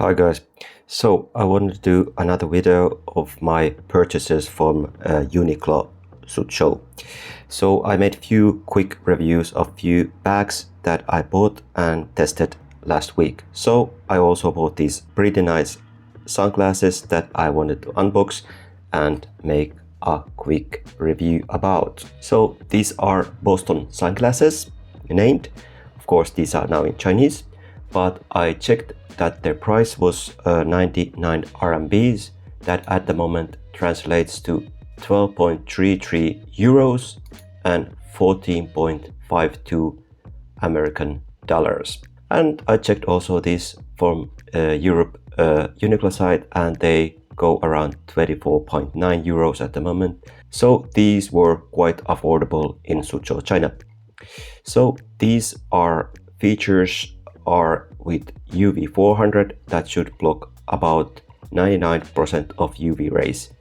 Hi guys, so I wanted to do another video of my purchases from Uniqlo Suzhou. So I made a few quick reviews of few bags that I bought and tested last week. So I also bought these pretty nice sunglasses that I wanted to unbox and make a quick review about. So these are Boston sunglasses named. Of course these are now in Chinese, but I checked that their price was 99 RMBs. That at the moment translates to 12.33 euros and 14.52 American dollars. And I checked also this from Europe Uniqlo site, and they go around 24.9 euros at the moment. So these were quite affordable in Suzhou, China. So these features are with UV 400 that should block about 99% of UV rays.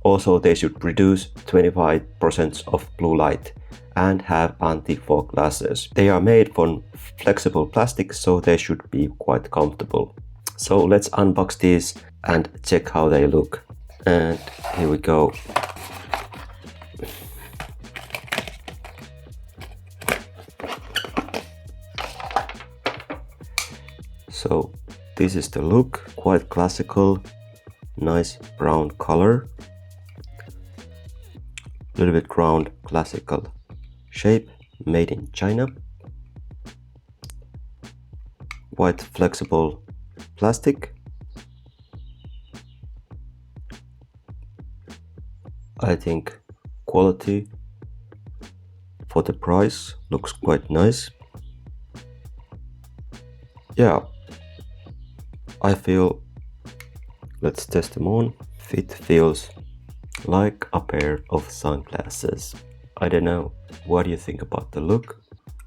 Also, they should reduce 25% of blue light and have anti-fog glasses. They are made from flexible plastic, so they should be quite comfortable. So let's unbox these and check how they look. And here we go. So this is the look, quite classical, nice brown color, a little bit round, classical shape, made in China, white flexible plastic. I think quality for the price looks quite nice. Yeah, I feel, let's test them on. Fit feels like a pair of sunglasses. I don't know, what do you think about the look?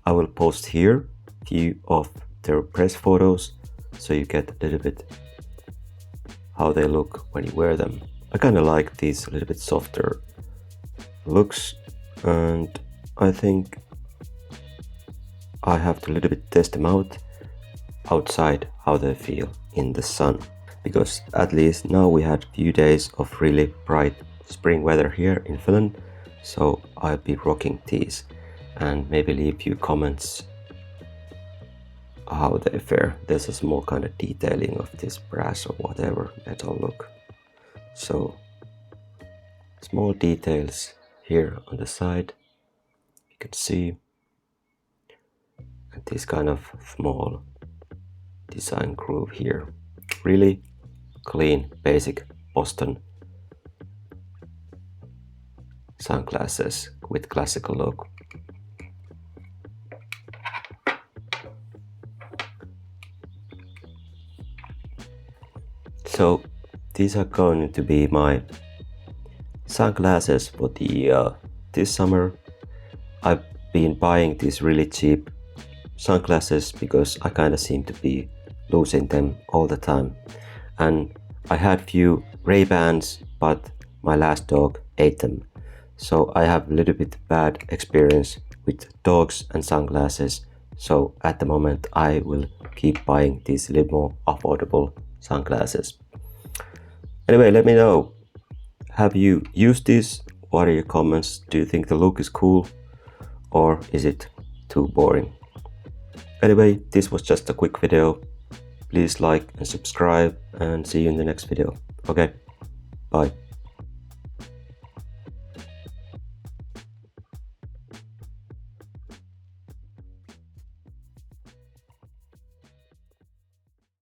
I will post here a few of their press photos so you get a little bit how they look when you wear them. I kind of like these a little bit softer looks, and I think I have to a little bit test them out outside how they feel in the sun, because at least now we had a few days of really bright spring weather here in Finland. So I'll be rocking these and maybe leave a few comments how they fare. There's a small kind of detailing of this brass or whatever metal look, so small details here on the side you can see, and this kind of small design groove here. Really clean, basic Boston sunglasses with classical look. So these are going to be my sunglasses for the this summer. I've been buying these really cheap sunglasses because I kind of seem to be losing them all the time, and I had few Ray-Bans, but my last dog ate them, so I have a little bit bad experience with dogs and sunglasses. So at the moment I will keep buying these little more affordable sunglasses. Anyway, let me know, have you used this? What are your comments? Do you think the look is cool, or is it too boring? Anyway, this was just a quick video. Please like and subscribe, and see you in the next video. Okay, bye.